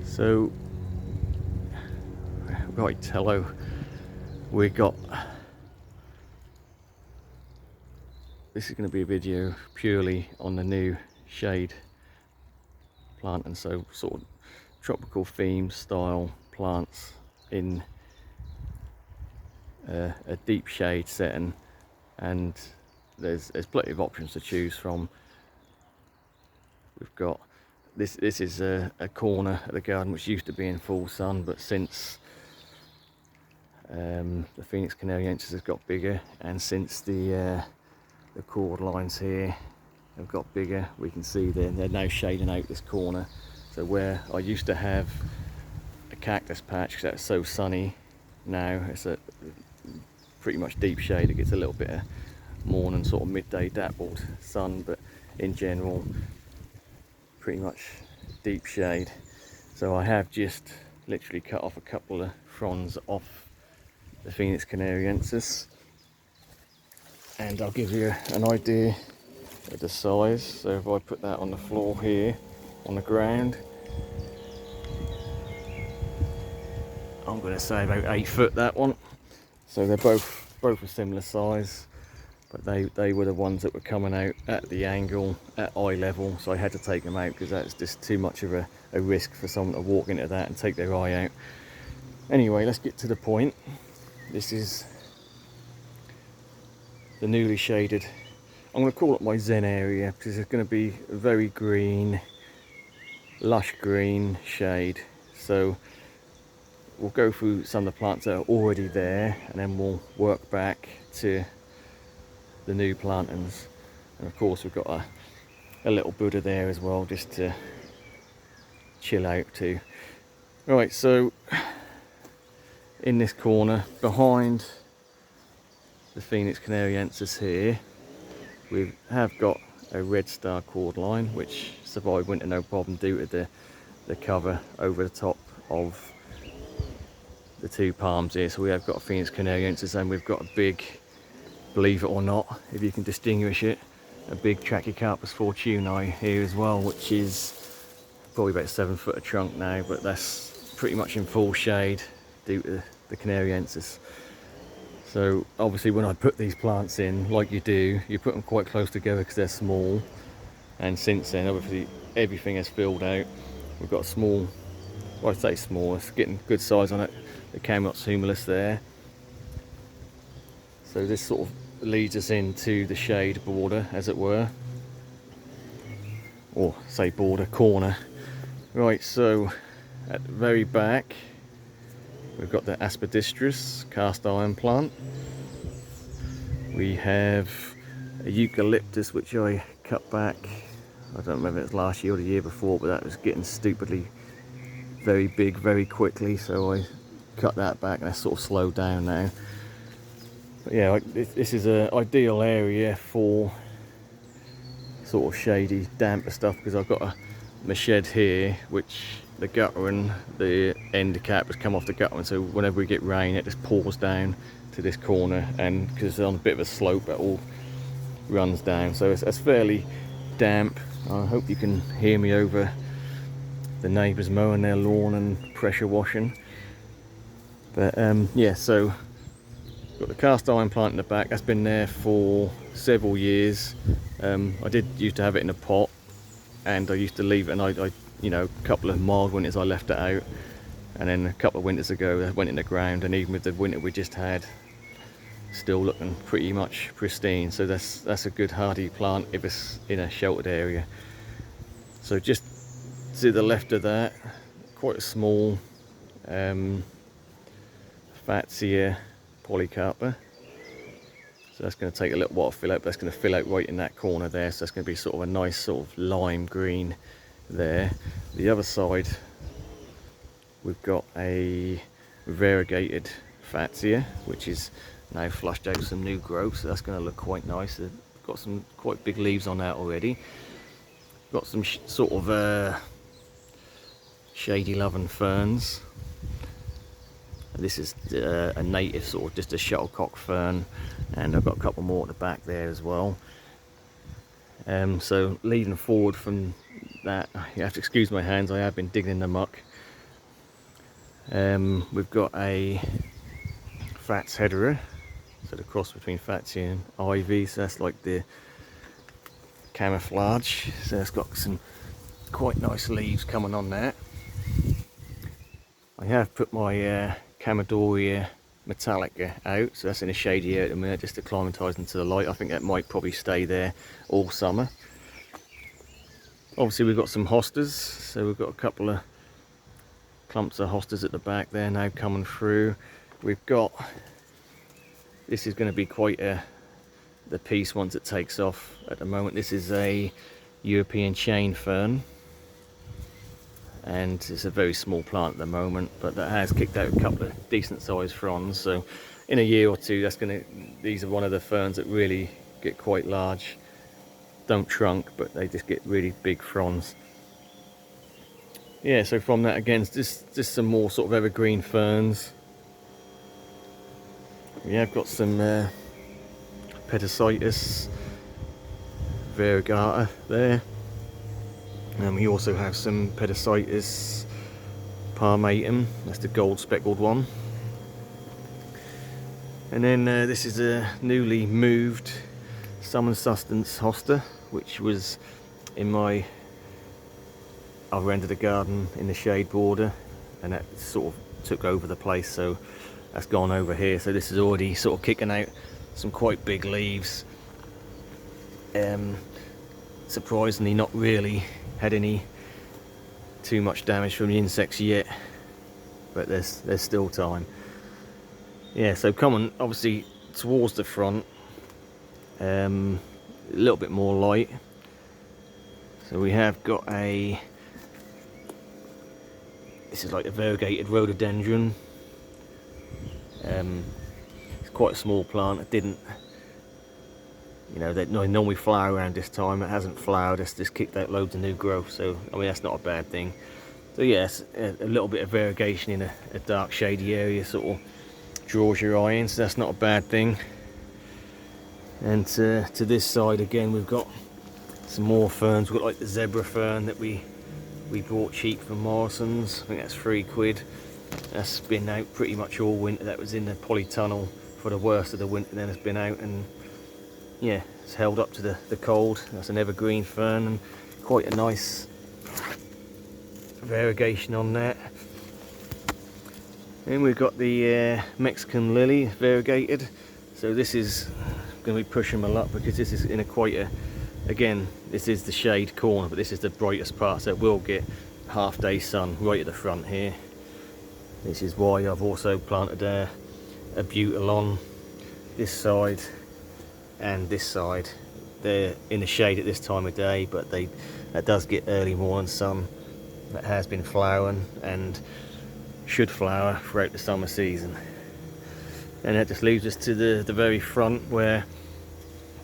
So, right, hello. We got. This is going to be a video purely on the new shade plant, and so sort of tropical theme style plants in a deep shade setting, and there's plenty of options to choose from. We've got this is a corner of the garden which used to be in full sun, but since the Phoenix Canariensis has got bigger, and since the cord lines here have got bigger, we can see they're now shading out this corner. So where I used to have a cactus patch, because that's so sunny, now it's a pretty much deep shade. It gets a little bit of morning sort of midday dappled sun, but in general pretty much deep shade. So I have just literally cut off a couple of fronds off the Phoenix Canariensis, and I'll give you an idea of the size. So if I put that on the floor here on the ground, I'm going to say about 8 foot, that one. So they're both a similar size, but they were the ones that were coming out at the angle at eye level, so I had to take them out because that's just too much of a risk for someone to walk into that and take their eye out. Anyway, let's get to the point. This is the newly shaded, I'm going to call it my Zen area, because it's going to be a very green, lush green shade. So we'll go through some of the plants that are already there, and then we'll work back to the new plantings. And of course we've got a little Buddha there as well, just to chill out too. Right, so in this corner behind the Phoenix Canariensis here, we have got a red star cord line which survived winter no problem due to the cover over the top of the two palms here. So we have got a Phoenix Canariensis, and we've got a big, believe it or not, if you can distinguish it, a big Trachycarpus fortunei here as well, which is probably about 7 foot of trunk now, but that's pretty much in full shade due to the Canariensis. So obviously when I put these plants in, like you do, you put them quite close together because they're small, and since then obviously everything has filled out. We've got a small, well, I'd say small, it's getting good size on it, the Camelops humilis there. So this sort of leads us into the shade border, as it were, or say border, corner. Right, so at the very back we've got the Aspidistris cast iron plant. We have a eucalyptus which I cut back, I don't remember if it was last year or the year before, but that was getting stupidly very big very quickly, so I cut that back and that's sort of slowed down now. But yeah, this is an ideal area for sort of shady, damper stuff, because I've got my shed here, which the gutter and the end cap has come off the gutter, and so whenever we get rain it just pours down to this corner, and because it's on a bit of a slope it all runs down, so it's fairly damp. I hope you can hear me over the neighbours mowing their lawn and pressure washing. But yeah, so got the cast iron plant in the back. That's been there for several years. I did used to have it in a pot, and I used to leave it, and I you know, a couple of mild winters I left it out, and then a couple of winters ago I went in the ground, and even with the winter we just had, still looking pretty much pristine. So that's a good hardy plant if it's in a sheltered area. So just to the left of that, quite a small Fatsia polycarpa. So that's going to take a little while to fill out, but that's going to fill out right in that corner there, so that's going to be sort of a nice sort of lime green there. The other side we've got a variegated Fatsia, which is now flushed out some new growth, so that's going to look quite nice. It's got some quite big leaves on that already. Got some sort of shady loving ferns. This is a native sort of just a shuttlecock fern, and I've got a couple more at the back there as well. So leading forward from that, you have to excuse my hands, I have been digging in the muck, We've got a Fats Hedera, so the cross between Fatsy and Ivy, so that's like the camouflage, so it's got some quite nice leaves coming on there. I have put my Camadoria Metallica out, so that's in a shady area at the minute just to acclimatise into the light. I think that might probably stay there all summer. Obviously we've got some hostas, so we've got a couple of clumps of hostas at the back there now coming through. We've got, this is going to be quite the piece once it takes off. At the moment this is a European chain fern, and it's a very small plant at the moment, but that has kicked out a couple of decent sized fronds, so in a year or two these are one of the ferns that really get quite large. Don't trunk, but they just get really big fronds. Yeah, so from that again, it's just some more sort of evergreen ferns. We have got some Pedicitis variegata there, and we also have some Pedicitis palmatum, that's the gold speckled one. And then this is a newly moved Summer Sustenance hosta, which was in my other end of the garden in the shade border, and that sort of took over the place, so that's gone over here. So this is already sort of kicking out some quite big leaves. Surprisingly not really had any too much damage from the insects yet, but there's still time. Yeah, so coming obviously towards the front, a little bit more light. So we have got this is like a variegated rhododendron. It's quite a small plant. It didn't, they normally flower around this time. It hasn't flowered. It's just kicked out loads of new growth, so I mean that's not a bad thing. So yes, a little bit of variegation in a dark shady area sort of draws your eye in, so that's not a bad thing. And to this side again, we've got some more ferns. We've got like the zebra fern that we bought cheap from Morrison's. I think that's £3. That's been out pretty much all winter. That was in the polytunnel for the worst of the winter, then it's been out, and yeah, it's held up to the cold. That's an evergreen fern and quite a nice variegation on that. Then we've got the Mexican lily variegated. So this is going to be pushing them a lot because this is in again, this is the shade corner, but this is the brightest part, so it will get half day sun right at the front here. This is why I've also planted a Butylon this side and this side. They're in the shade at this time of day, but that does get early morning sun. That has been flowering and should flower throughout the summer season. And that just leaves us to the very front, where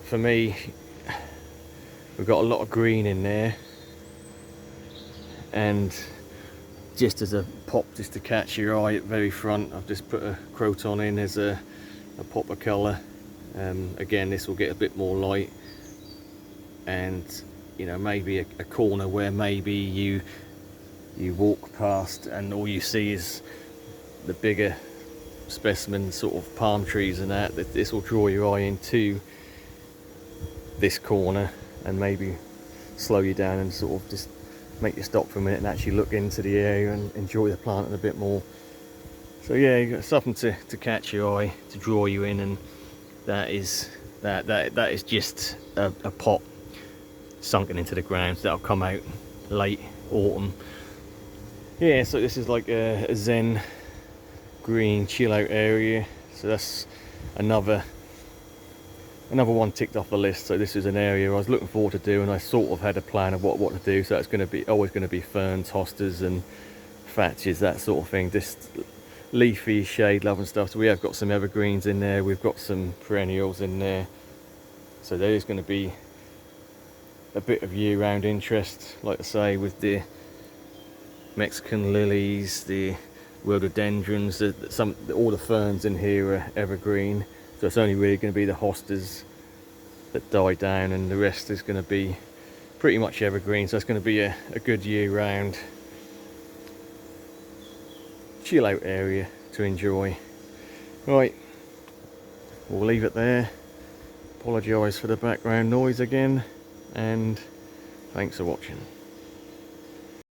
for me we've got a lot of green in there, and just as a pop, just to catch your eye at the very front, I've just put a Croton in as a pop of colour. Again, this will get a bit more light, and maybe a corner where maybe you walk past and all you see is the bigger specimen sort of palm trees and that this will draw your eye into this corner and maybe slow you down and sort of just make you stop for a minute and actually look into the area and enjoy the plant a bit more. So yeah, you've got something to catch your eye, to draw you in, and that is just a pot sunken into the ground. So that'll come out late autumn. Yeah, so this is like a zen green chill out area, so that's another one ticked off the list. So this is an area I was looking forward to do, and I sort of had a plan of what to do. So it's going to be always going to be ferns, hostas and fatches, that sort of thing, just leafy shade loving stuff. So we have got some evergreens in there, we've got some perennials in there, so there is going to be a bit of year-round interest, like I say, with the Mexican lilies, the rhododendrons, all the ferns in here are evergreen. So it's only really going to be the hostas that die down, and the rest is going to be pretty much evergreen. So it's going to be a good year-round chill out area to enjoy. Right, we'll leave it there. Apologise for the background noise again, and thanks for watching.